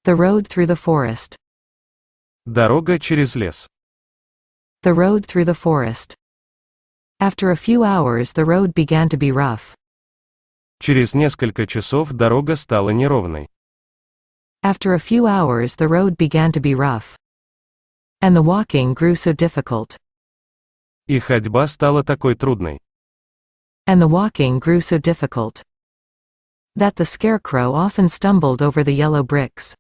The road through the forest. Дорога через лес. The road through the forest. After a few hours the road began to be rough. Через несколько часов дорога стала неровной. After a few hours the road began to be rough. And the walking grew so difficult. И ходьба стала такой трудной. And the walking grew so difficult. That the Scarecrow often stumbled over the yellow bricks.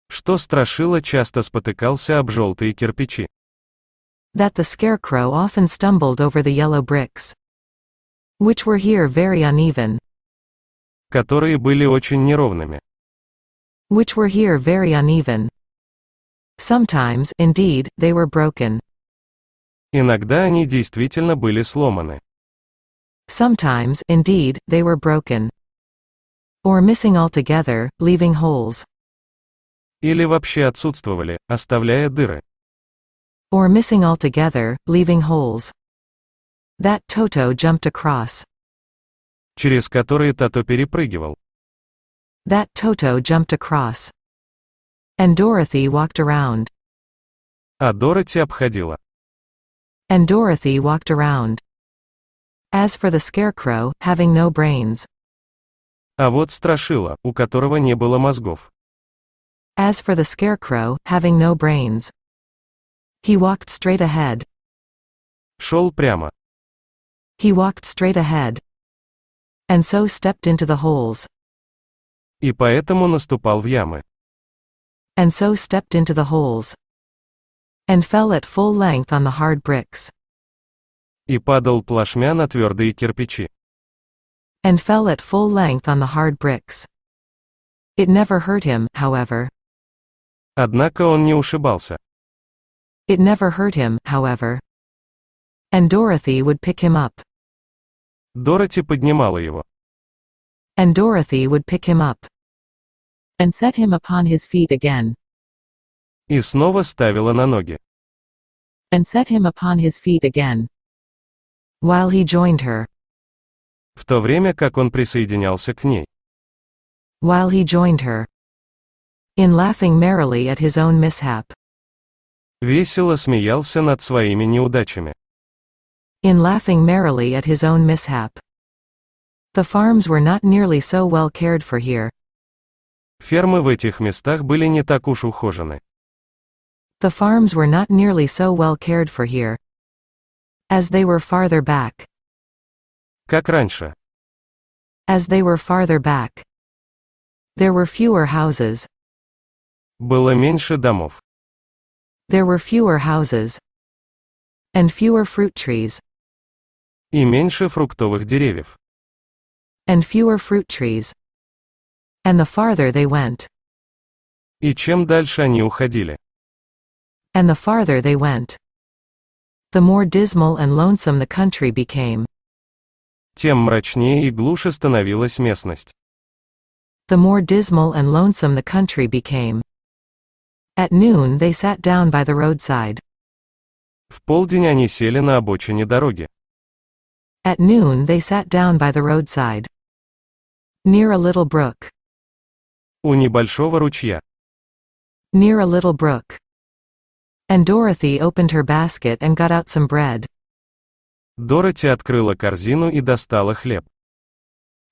Что Страшила часто спотыкался об жёлтые кирпичи. That the Scarecrow often stumbled over the yellow bricks. Which were here very uneven. Которые были очень неровными. Which were here very uneven. Sometimes, indeed, they were broken. Иногда они действительно были сломаны. Sometimes, indeed, they were broken. Or missing altogether, leaving holes. Или вообще отсутствовали, оставляя дыры. Or missing altogether, leaving holes. That Toto jumped across. Через которые Тато перепрыгивал. That Toto jumped across. And Dorothy walked around. А Дороти обходила. And Dorothy walked around. As for the Scarecrow, having no brains. А вот Страшила, у которого не было мозгов. As for the Scarecrow, having no brains. He walked straight ahead. Шел прямо. He walked straight ahead. And so stepped into the holes. И поэтому наступал в ямы. And so stepped into the holes. And fell at full length on the hard bricks. И падал плашмя на твердые кирпичи. And fell at full length on the hard bricks. It never hurt him, however. Однако он не ушибался. It never hurt him, however. And Dorothy would pick him up. Дороти поднимала его. And Dorothy would pick him up. And set him upon his feet again. И снова ставила на ноги. And set him upon his feet again. While he joined her. В то время как он присоединялся к ней. While he joined her. In laughing merrily at his own mishap. Весело смеялся над своими неудачами. In laughing merrily at his own mishap. The farms were not nearly so well cared for here. Фермы в этих местах были не так уж ухожены. The farms were not nearly so well cared for here. As they were farther back. Как раньше. As they were farther back. There were fewer houses. Было меньше домов. There were fewer houses. And fewer fruit trees. И меньше фруктовых деревьев. And fewer fruit trees. And the farther they went. И чем дальше они уходили. And the farther they went. The more dismal and lonesome the country became. Тем мрачнее и глуше становилась местность. The more dismal and lonesome the country became. At noon they sat down by the roadside. В полдень они сели на обочине дороги. At noon they sat down by the roadside. Near a little brook. У небольшого ручья. Near a little brook. And Dorothy opened her basket and got out some bread. Дороти открыла корзину и достала хлеб.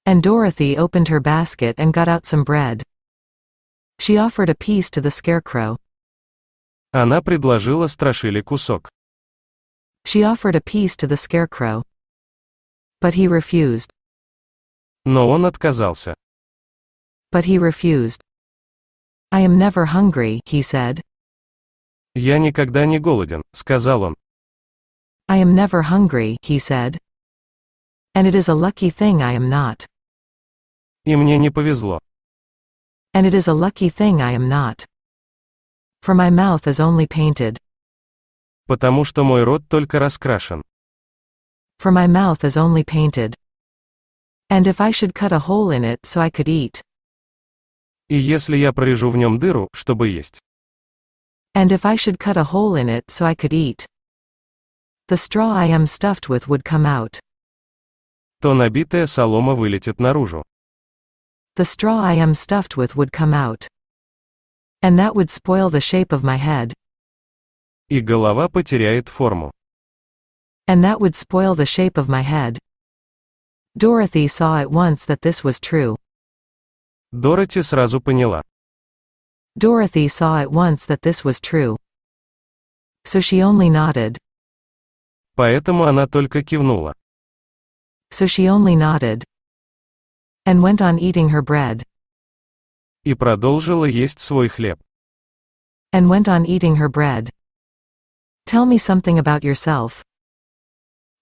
And Dorothy opened her basket and got out some bread. She offered a piece to the Scarecrow. Она предложила Страшиле кусок. She offered a piece to the Scarecrow. But he refused. Но он отказался. But he refused. I am never hungry, he said. «Я никогда не голоден», — сказал он. I am never hungry, he said. And it is a lucky thing I am not. И мне не повезло. And it is a lucky thing I am not. For my mouth is only painted. Потому что мой рот только раскрашен. For my mouth is only painted. And if I should cut a hole in it so I could eat. И если я прорежу в нем дыру, чтобы есть. And if I should cut a hole in it so I could eat. The straw I am stuffed with would come out. То набитая солома вылетит наружу. The straw I am stuffed with would come out. And that would spoil the shape of my head. И голова потеряет форму. And that would spoil the shape of my head. Dorothy saw at once that this was true. Дороти сразу поняла. Dorothy saw at once that this was true. So she only nodded. Поэтому она только кивнула. So she only nodded. And went on eating her bread. И продолжила есть свой хлеб. And went on eating her bread. Tell me something about yourself.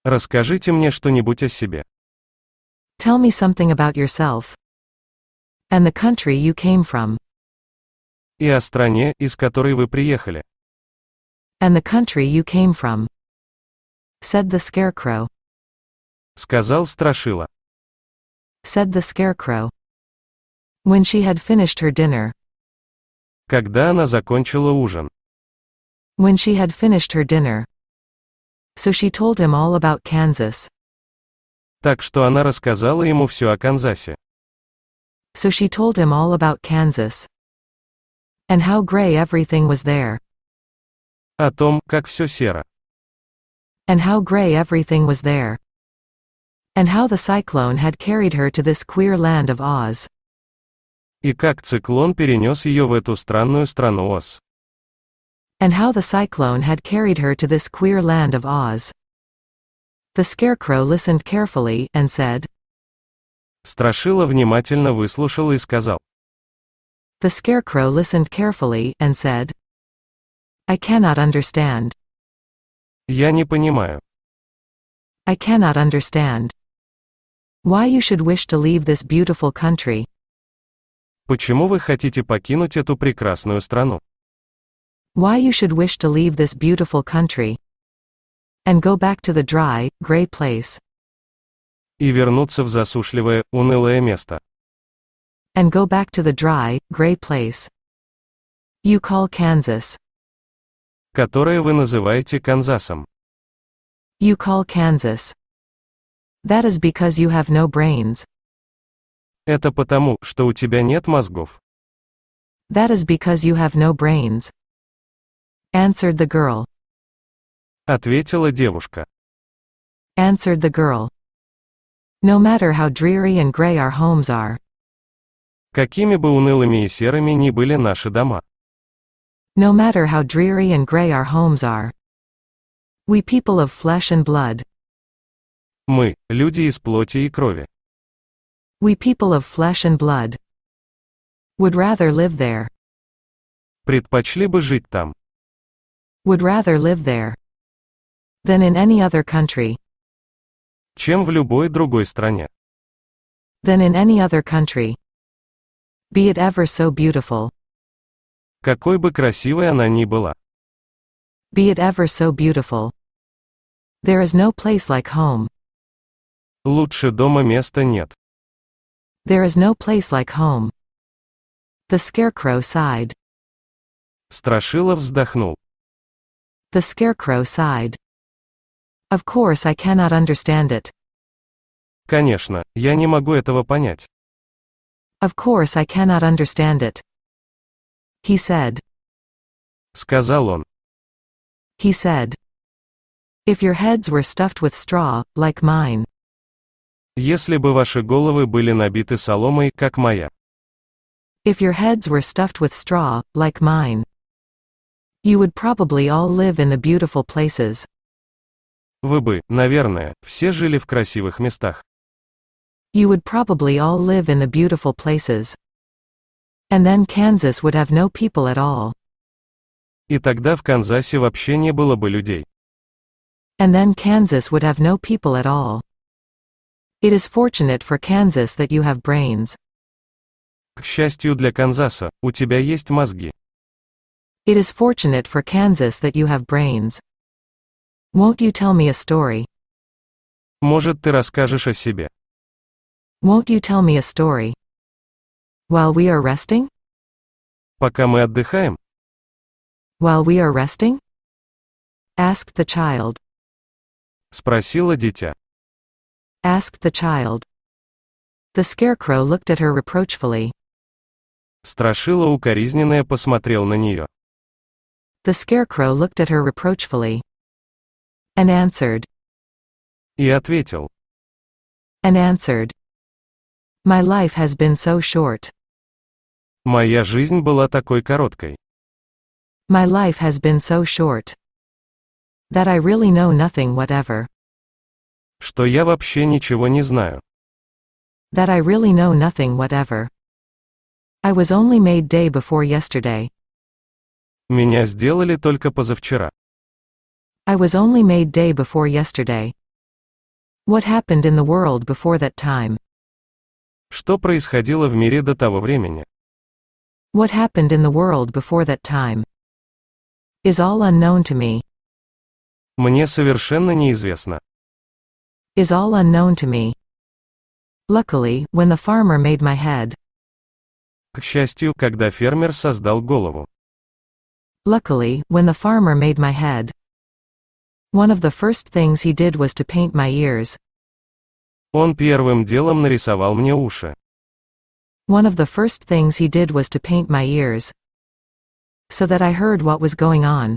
Расскажите мне что-нибудь о себе. Tell me something about yourself. And the country you came from. И о стране, из которой вы приехали. And the country you came from. Said the Scarecrow. Сказал Страшила. Said the Scarecrow. When she had finished her dinner. Когда она закончила ужин. When she had finished her dinner. So she told him all about Kansas. Так что она рассказала ему все о Канзасе. So she told him all about Kansas. And how gray everything was there. О том, как все серо. And how gray everything was there. And how the cyclone had carried her to this queer land of Oz. И как циклон перенес ее в эту странную страну Оз. And how the cyclone had carried her to this queer land of Oz. The Scarecrow listened carefully, and said. Страшила внимательно выслушал и сказал. The Scarecrow listened carefully, and said. I cannot understand. Я не понимаю. I cannot understand. Why you should wish to leave this beautiful country. Почему вы хотите покинуть эту прекрасную страну? Why you should wish to leave this beautiful country. And go back to the dry, gray place. И вернуться в засушливое, унылое место. And go back to the dry, gray place. You call Kansas. Которое вы называете Канзасом. You call Kansas. That is because you have no brains. Это потому, что у тебя нет мозгов. That is because you have no brains. Answered the girl. Ответила девушка. Answered the girl. No matter how dreary and gray our homes are. Какими бы унылыми и серыми ни были наши дома. No matter how dreary and gray our homes are. We people of flesh and blood. Мы, люди из плоти и крови. We people of flesh and blood. Would rather live there. Предпочли бы жить там. Would rather live there. Than in any other country. Чем в любой другой стране. Than in any other country. Be it ever so beautiful. Какой бы красивой она ни была. Be it ever so beautiful. There is no place like home. Лучше дома места нет. There is no place like home. The Scarecrow sighed. Страшила вздохнул. The Scarecrow sighed. Of course I cannot understand it. Конечно, я не могу этого понять. Of course I cannot understand it. He said. Сказал он. He said. If your heads were stuffed with straw, like mine. Если бы ваши головы были набиты соломой, как моя. If your heads were stuffed with straw, like mine. You would probably all live in the beautiful places. Вы бы, наверное, все жили в красивых местах. You would probably all live in the beautiful places. And then Kansas would have no people at all. И тогда в Канзасе вообще не было бы людей. And then Kansas would have no people at all. It is fortunate for Kansas that you have brains. К счастью для Канзаса, у тебя есть мозги. It is fortunate for Kansas that you have brains. Won't you tell me a story? Может, ты расскажешь о себе. Won't you tell me a story? While we are resting? Пока мы отдыхаем? While we are resting? Asked the child. Спросила дитя. Asked the child. The Scarecrow looked at her reproachfully. Страшила укоризненно посмотрел на нее. The Scarecrow looked at her reproachfully. And answered. И ответил. And answered. My life has been so short. Моя жизнь была такой короткой. My life has been so short. That I really know nothing whatever. Что я вообще ничего не знаю. That I really know nothing whatever. I was only made day before yesterday. Меня сделали только позавчера. I was only made day before yesterday. What happened in the world before that time? Что происходило в мире до того времени? What happened in the world before that time? Is all unknown to me. Мне совершенно неизвестно. Is all unknown to me. Luckily, when the farmer made my head. К счастью, когда фермер создал голову. Luckily, when the farmer made my head. One of the first things he did was to paint my ears. Он первым делом нарисовал мне уши. One of the first things he did was to paint my ears. So that I heard what was going on.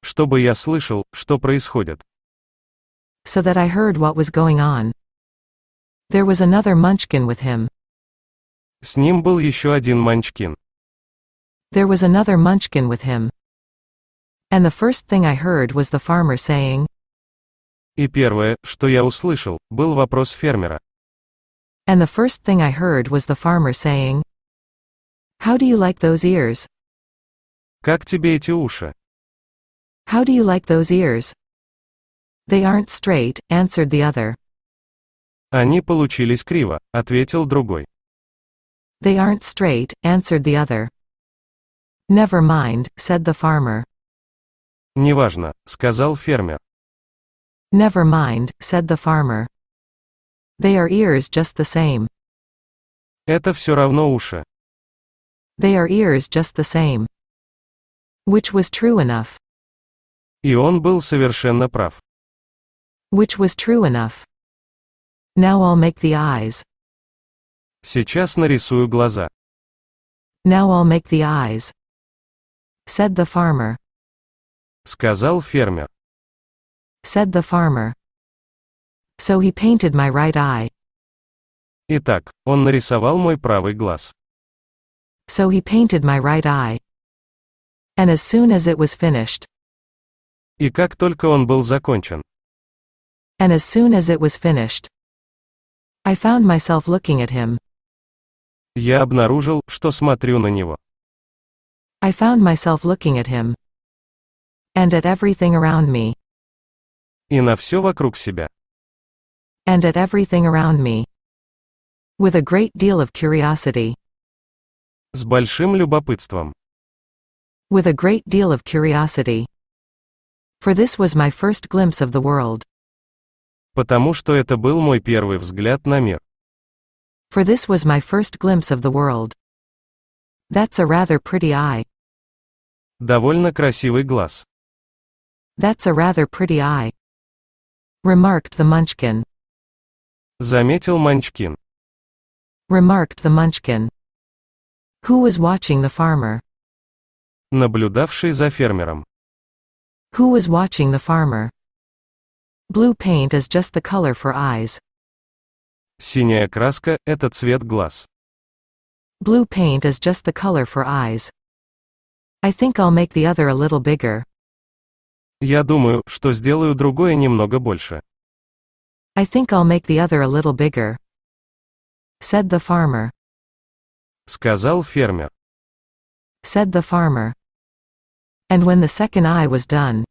Чтобы я слышал, что происходит. So that I heard what was going on. There was another munchkin with him. С ним был еще один манчкин. There was another munchkin with him. And the first thing I heard was the farmer saying. И первое, что я услышал, был вопрос фермера. And the first thing I heard was the farmer saying. How do you like those ears? Как тебе эти уши? How do you like those ears? They aren't straight, answered the other. Они получились криво, ответил другой. They aren't straight, answered the other. Never mind, said the farmer. Неважно, сказал фермер. Never mind, said the farmer. They are ears just the same. Это все равно уши. They are ears just the same. Which was true enough. И он был совершенно прав. Which was true enough. Now I'll make the eyes. Сейчас нарисую глаза. Now I'll make the eyes. Said the farmer. Сказал фермер. Said the farmer. So he painted my right eye. Итак, он нарисовал мой правый глаз. So he painted my right eye. And as soon as it was finished. И как только он был закончен. And as soon as it was finished. I found myself looking at him. Я обнаружил, что смотрю на него. I found myself looking at him. And at everything around me. И на все вокруг себя. And at everything around me. With a great deal of curiosity. С большим любопытством. With a great deal of curiosity. For this was my first glimpse of the world. Потому что это был мой первый взгляд на мир. For this was my first glimpse of the world. That's a rather pretty eye. Довольно красивый глаз. That's a rather pretty eye. Remarked the munchkin. Заметил манчкин. Remarked the munchkin. Who was watching the farmer? Наблюдавший за фермером. Who was watching the farmer? Blue paint is just the color for eyes. Синяя краска – это цвет глаз. Blue paint is just the color for eyes. I think I'll make the other a little bigger. Я думаю, что сделаю другое немного больше. I think I'll make the other a little bigger. Said the farmer. Сказал фермер. Said the farmer. And when the second eye was done.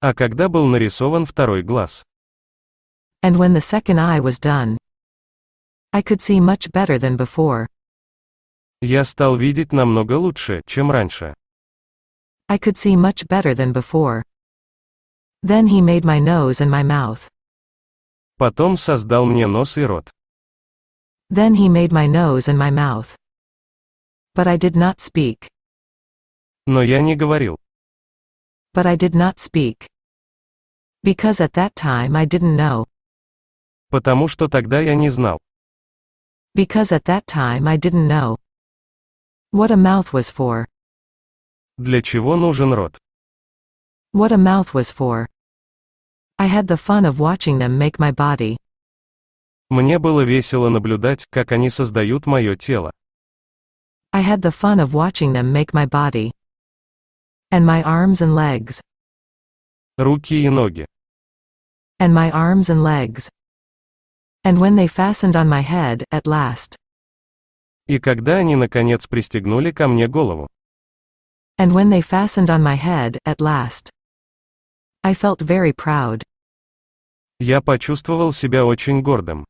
А когда был нарисован второй глаз? And when the second eye was done. I could see much better than before. Я стал видеть намного лучше, чем раньше. I could see much better than before. Then he made my nose and my mouth. Потом создал мне нос и рот. Then he made my nose and my mouth. But I did not speak. Но я не говорил. But I did not speak. Because at that time I didn't know. Потому что тогда я не знал. Because at that time I didn't know. What a mouth was for. Для чего нужен рот? What a mouth was for. I had the fun of watching them make my body. Мне было весело наблюдать, как они создают мое тело. I had the fun of watching them make my body. And my arms and legs. Руки и ноги. And my arms and legs. And when they fastened on my head, at last. И когда они наконец пристегнули ко мне голову. And when they fastened on my head, at last. I felt very proud. Я почувствовал себя очень гордым.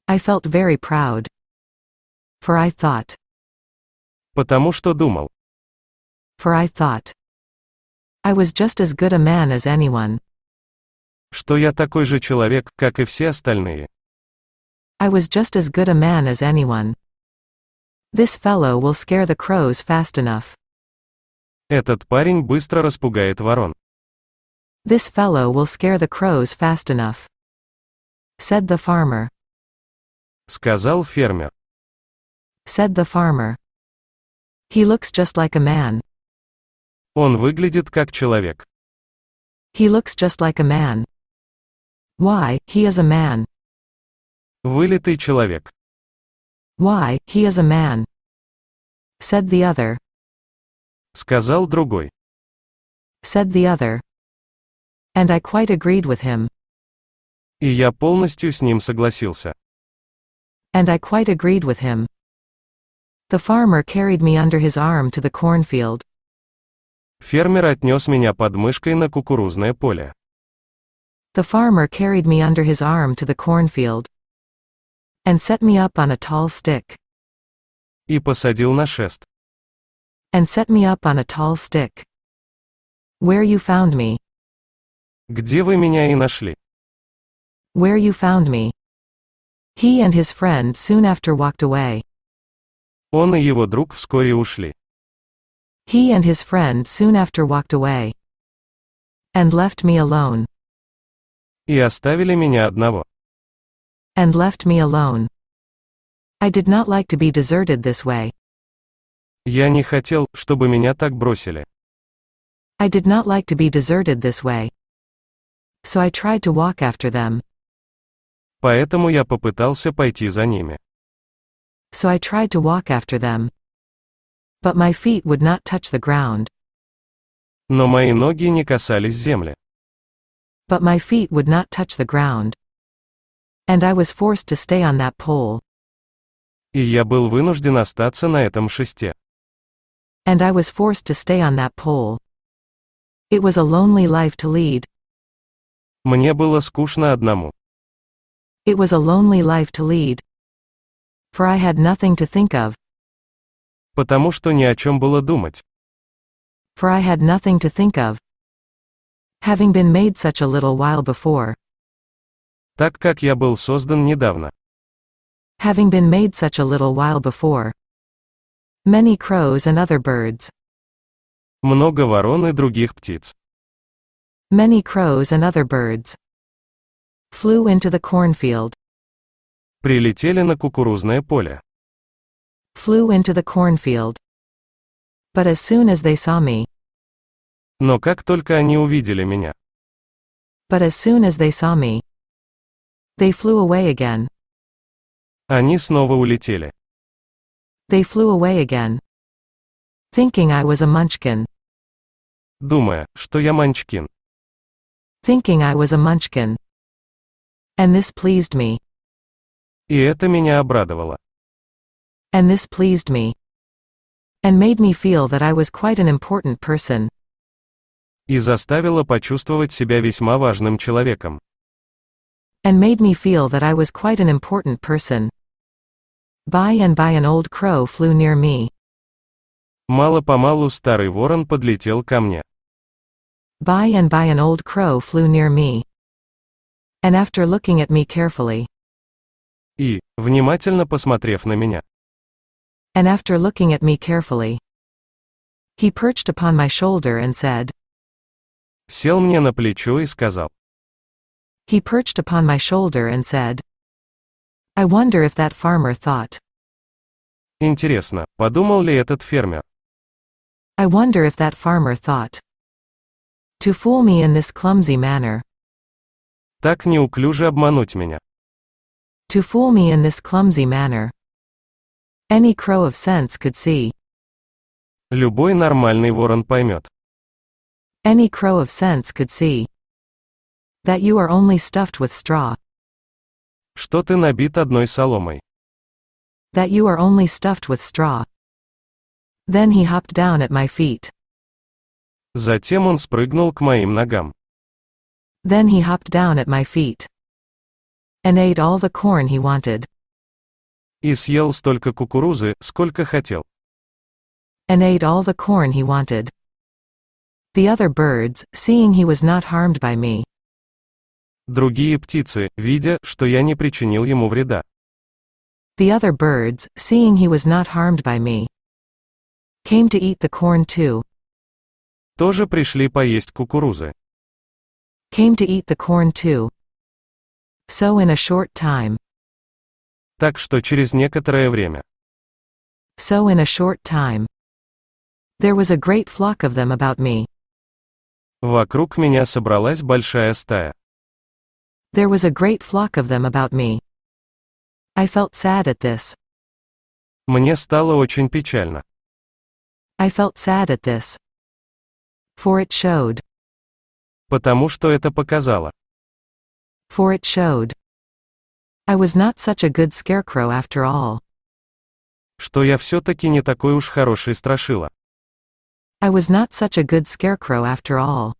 I felt very proud. For I thought. Потому что думал. For I thought. I was just as good a man as anyone. Что я такой же человек, как и все остальные. I was just as good a man as anyone. This fellow will scare the crows fast enough. Этот парень быстро распугает ворон. This fellow will scare the crows fast enough. Said the farmer. Сказал фермер. Said the farmer. He looks just like a man. Он выглядит как человек. He looks just like a man. Why, he is a man. Вылитый человек. Why, he is a man. Said the other. Сказал другой. Said the other. And I quite agreed with him. И я полностью с ним согласился. And I quite agreed with him. The farmer carried me under his arm to the cornfield. Фермер отнес меня под мышкой на кукурузное поле. The farmer carried me under his arm to the cornfield. And set me up on a tall stick. И посадил на шест. And set me up on a tall stick. Where you found me. Где вы меня и нашли? Where you found me. He and his friend soon after walked away. Он и его друг вскоре ушли. He and his friend soon after walked away. And left me alone. И оставили меня одного. And left me alone. I did not like to be deserted this way. Я не хотел, чтобы меня так бросили. I did not like to be deserted this way. So I tried to walk after them. Поэтому я попытался пойти за ними. So I tried to walk after them. But my feet would not touch the ground. Но мои ноги не касались земли. But my feet would not touch the ground. And I was forced to stay on that pole. И я был вынужден остаться на этом шесте. And I was forced to stay on that pole. It was a lonely life to lead. Мне было скучно одному. It was a lonely life to lead. For I had nothing to think of. Потому что ни о чем было думать. For I had nothing to think of. Having been made such a little while before. Так как я был создан недавно. Having been made such a little while before. Many crows and other birds. Много ворон и других птиц. Many crows and other birds. Flew into the cornfield. Прилетели на кукурузное поле. Flew into the cornfield. But as soon as they saw me. Но как только они увидели меня. But as soon as they saw me. They flew away again. Они снова улетели. They flew away again. Thinking I was a munchkin. Думая, что я манчкин. Thinking I was a munchkin. And this pleased me. И это меня обрадовало. And this pleased me. And made me feel that I was quite an important person. И заставило почувствовать себя весьма важным человеком. And made me feel that I was quite an important person. By and by an old crow flew near me. Мало-помалу старый ворон подлетел ко мне. By and by an old crow flew near me. And after looking at me carefully. И, внимательно посмотрев на меня. And after looking at me carefully. He perched upon my shoulder and said. Сел мне на плечо и сказал. He perched upon my shoulder and said. I wonder if that farmer thought. Интересно, подумал ли этот фермер? I wonder if that farmer thought. To fool me in this clumsy manner. Так неуклюже обмануть меня. To fool me in this clumsy manner. Any crow of sense could see. Любой нормальный ворон поймет. Any crow of sense could see. That you are only stuffed with straw. Что ты набит одной соломой. That you are only stuffed with straw. Then he hopped down at my feet. Затем он спрыгнул к моим ногам. Then he hopped down at my feet. And ate all the corn he wanted. И съел столько кукурузы, сколько хотел. And ate all the corn he wanted. The other birds, seeing he was not harmed by me. Другие птицы, видя, что я не причинил ему вреда. The other birds, seeing he was not harmed by me. Came to eat the corn too. Тоже пришли поесть кукурузы. Came to eat the corn too. So in a short time. Так что через некоторое время. So in a short time. There was a great flock of them about me. Вокруг меня собралась большая стая. There was a great flock of them about me. I felt sad at this. Мне стало очень печально. I felt sad at this. For it showed. Потому что это показало. For it showed. I was not such a good scarecrow after all. Что я все-таки не такой уж хороший страшила. I was not such a good scarecrow after all.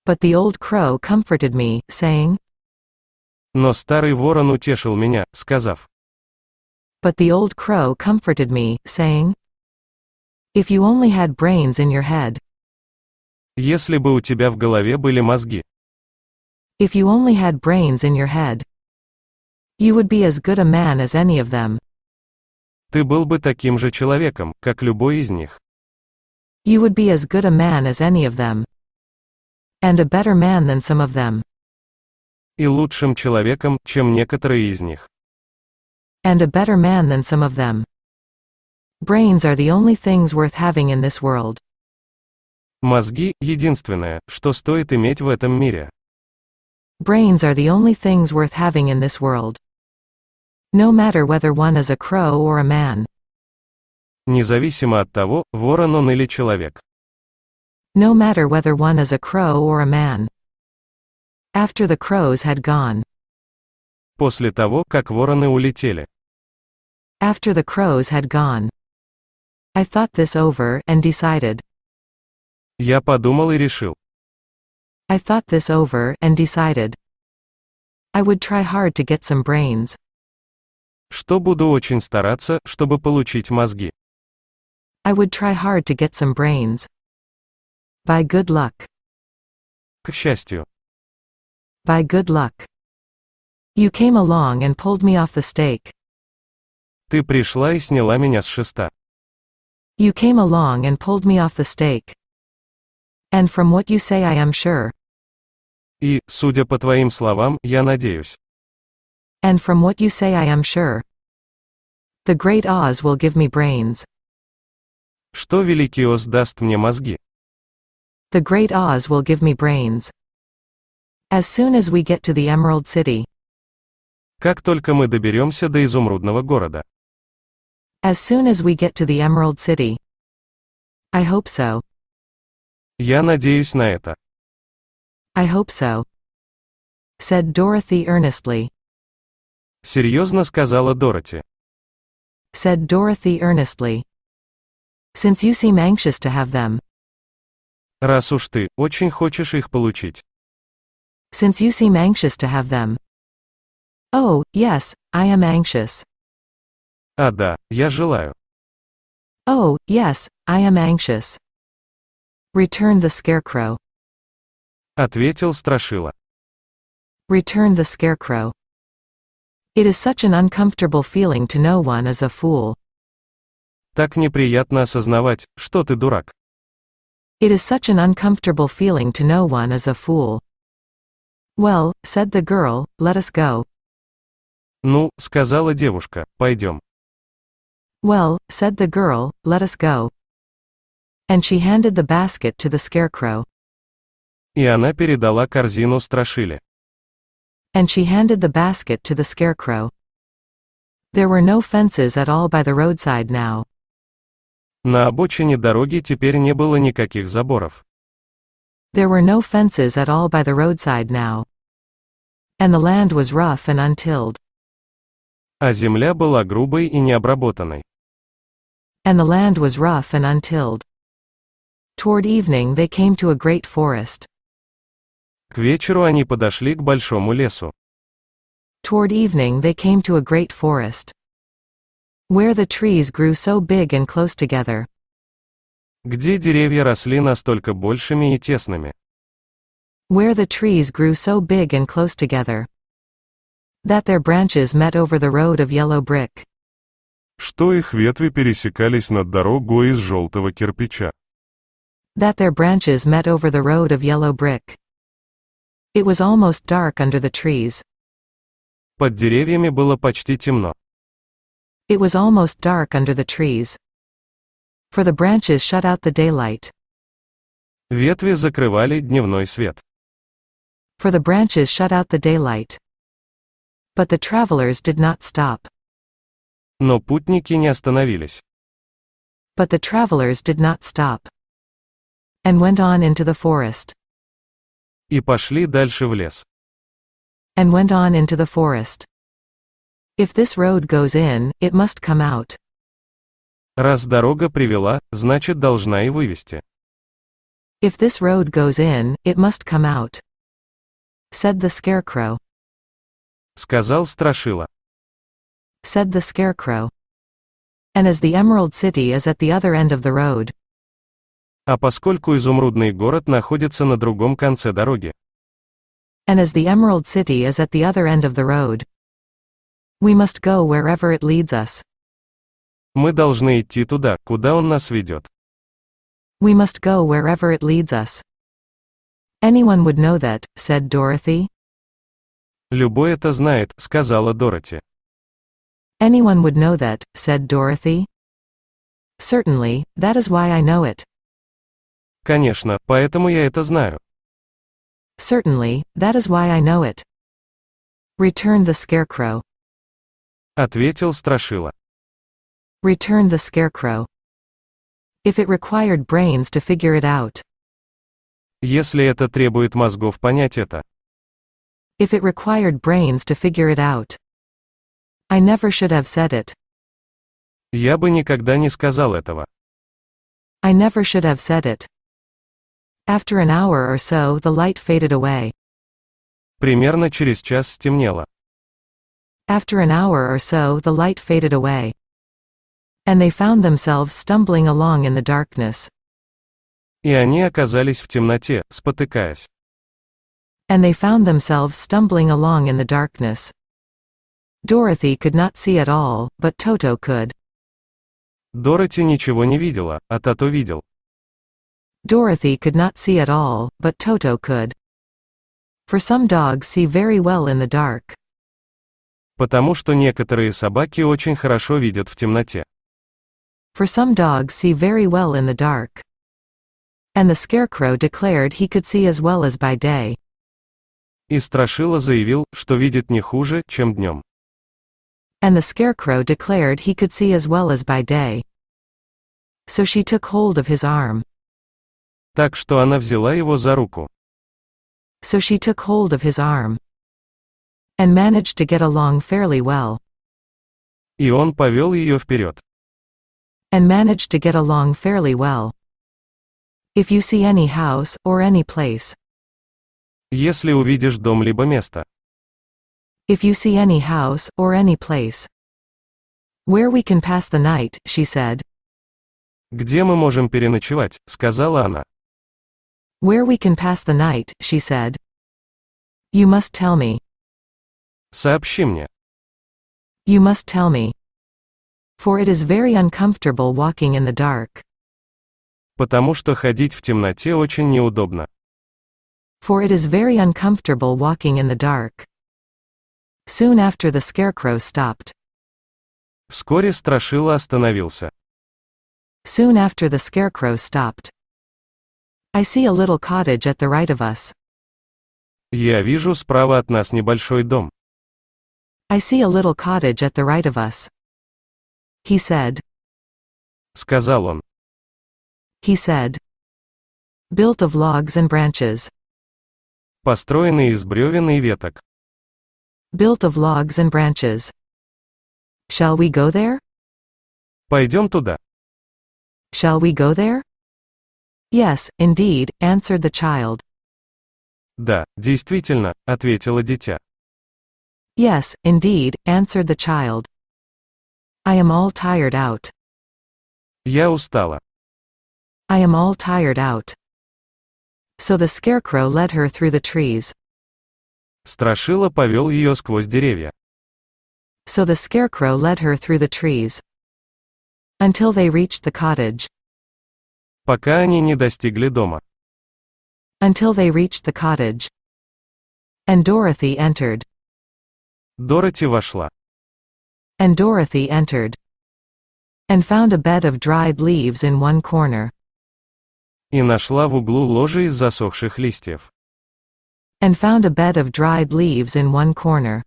But the old crow comforted me, saying. Но старый ворон утешил меня, сказав. But the old crow comforted me, saying. If you only had brains in your head. Если бы у тебя в голове были мозги. If you only had brains in your head. You would be as good a man as any of them. Ты был бы таким же человеком, как любой из них. You would be as good a man as any of them. And a better man than some of them. И лучшим человеком, чем некоторые из них. And a better man than some of them. Brains are the only things worth having in this world. Мозги — единственное, что стоит иметь в этом мире. Brains are the only things worth having in this world. No matter whether one is a crow or a man. Независимо от того, ворон он или человек. No matter whether one is a crow or a man. After the crows had gone. После того, как вороны улетели. After the crows had gone. I thought this over and decided. Я подумал и решил. I thought this over and decided. I would try hard to get some brains. Что буду очень стараться, чтобы получить мозги. I would try hard to get some brains. By good luck. К счастью. By good luck. You came along and pulled me off the stake. Ты пришла и сняла меня с шеста. You came along and pulled me off the stake. And from what you say I am sure. И, судя по твоим словам, я надеюсь. And from what you say I am sure. The great Oz will give me brains. Что великий Оз даст мне мозги? The great Oz will give me brains. As soon as we get to the Emerald City. Как только мы доберемся до изумрудного города. As soon as we get to the Emerald City. I hope so. Я надеюсь на это. I hope so. Said Dorothy earnestly. Серьезно сказала Дороти. Said Dorothy earnestly. Since you seem anxious to have them. Раз уж ты очень хочешь их получить. Since you seem anxious to have them. Oh, yes, I am anxious. А да, я желаю. Oh, yes, I am anxious. Returned the Scarecrow. Ответил Страшила. Returned the Scarecrow. It is such an uncomfortable feeling to know one is a fool. Так неприятно осознавать, что ты дурак. It is such an uncomfortable feeling to know one is a fool. Well, said the girl, let us go. Ну, сказала девушка, пойдем. Well, said the girl, let us go. And she handed the basket to the Scarecrow. И она передала корзину Страшиле. And she handed the basket to the Scarecrow. There were no fences at all by the roadside now. На обочине дороги теперь не было никаких заборов. There were no fences at all by the roadside now. And the land was rough and untilled. А земля была грубой и необработанной. And the land was rough and untilled. Toward evening they came to a great forest. К вечеру они подошли к большому лесу. Toward evening they came to a great forest. Where the trees grew so big and close together. Где деревья росли настолько большими и тесными. Where the trees grew so big and close together. That their branches met over the road of yellow brick. Что их ветви пересекались над дорогой из жёлтого кирпича. That their branches met over the road of yellow brick. It was almost dark under the trees. Под деревьями было почти темно. It was almost dark under the trees. For the branches shut out the daylight. Ветви закрывали дневной свет. For the branches shut out the daylight. But the travelers did not stop. Но путники не остановились. But the travelers did not stop. And went on into the forest. И пошли дальше в лес. And went on into the forest. If this road goes in, it must come out. Раз дорога привела, значит должна и вывести. If this road goes in, it must come out. Said the Scarecrow. Сказал Страшила. Said the Scarecrow. And as the Emerald City is at the other end of the road. А поскольку изумрудный город находится на другом конце дороги. And as the Emerald City is at the other end of the road. We must go wherever it leads us. Мы должны идти туда, куда он нас ведет. We must go wherever it leads us. Anyone would know that, said Dorothy. Любой это знает, сказала Дороти. Anyone would know that, said Dorothy. Certainly, that is why I know it. Конечно, поэтому я это знаю. Certainly, that is why I know it. Returned the Scarecrow. Ответил Страшила. Returned the Scarecrow. If it required brains to figure it out. Если это требует мозгов понять это. If it required brains to figure it out. I never should have said it. Я бы никогда не сказал этого. I never should have said it. After an hour or so the light faded away. Примерно через час стемнело. After an hour or so the light faded away. And they found themselves stumbling along in the darkness. И они оказались в темноте, спотыкаясь. And they found themselves stumbling along in the darkness. Dorothy could not see at all, but Toto could. Дороти ничего не видела, а Тото видел. Dorothy could not see at all, but Toto could. For some dogs see very well in the dark. Потому что некоторые собаки очень хорошо видят в темноте. For some dogs see very well in the dark. And the Scarecrow declared he could see as well as by day. И Страшила заявил, что видит не хуже, чем днем. And the Scarecrow declared he could see as well as by day. So she took hold of his arm. Так что она взяла его за руку. So she took hold of his arm. And managed to get along fairly well. И он повел ее вперед. And managed to get along fairly well. If you see any house, or any place. Если увидишь дом либо место. If you see any house, or any place. Where we can pass the night, she said. Где мы можем переночевать, сказала она. Where we can pass the night, she said. You must tell me. Сообщи мне. You must tell me. For it is very uncomfortable walking in the dark. Потому что ходить в темноте очень неудобно. For it is very uncomfortable walking in the dark. Soon after the Scarecrow stopped. Вскоре Страшила остановился. Soon after the Scarecrow stopped. I see a little cottage at the right of us. Я вижу справа от нас небольшой дом. I see a little cottage at the right of us. He said. Сказал он. He said. Built of logs and branches. Построенный из бревен и веток. Built of logs and branches. Shall we go there? Пойдем туда. Shall we go there? Yes, indeed, answered the child. Да, действительно, ответило дитя. Yes, indeed, answered the child. I am all tired out. Я устала. I am all tired out. So the Scarecrow led her through the trees. Страшила повел ее сквозь деревья. So the Scarecrow led her through the trees. Until they reached the cottage. Пока они не достигли дома. Until they reached the cottage. And Dorothy entered. Дороти вошла. And Dorothy entered. And found a bed of dried leaves in one corner. И нашла в углу ложе из засохших листьев. And found a bed of dried leaves in one corner.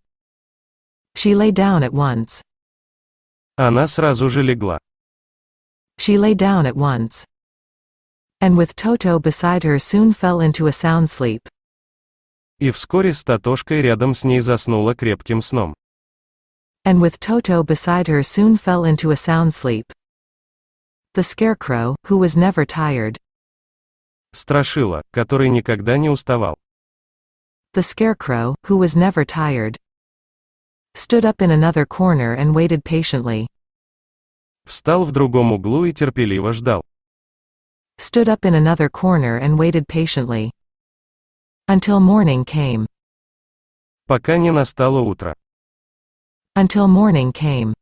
She lay down at once. Она сразу же легла. She lay down at once. And with Toto beside her soon fell into a sound sleep. И вскоре с Татошкой рядом с ней заснула крепким сном. And with Toto beside her soon fell into a sound sleep. The Scarecrow, who was never tired. Страшила, который никогда не уставал. The Scarecrow, who was never tired. Stood up in another corner and waited patiently. Встал в другом углу и терпеливо ждал. Stood up in another corner and waited patiently. Until morning came. Пока не настало утро. Until morning came.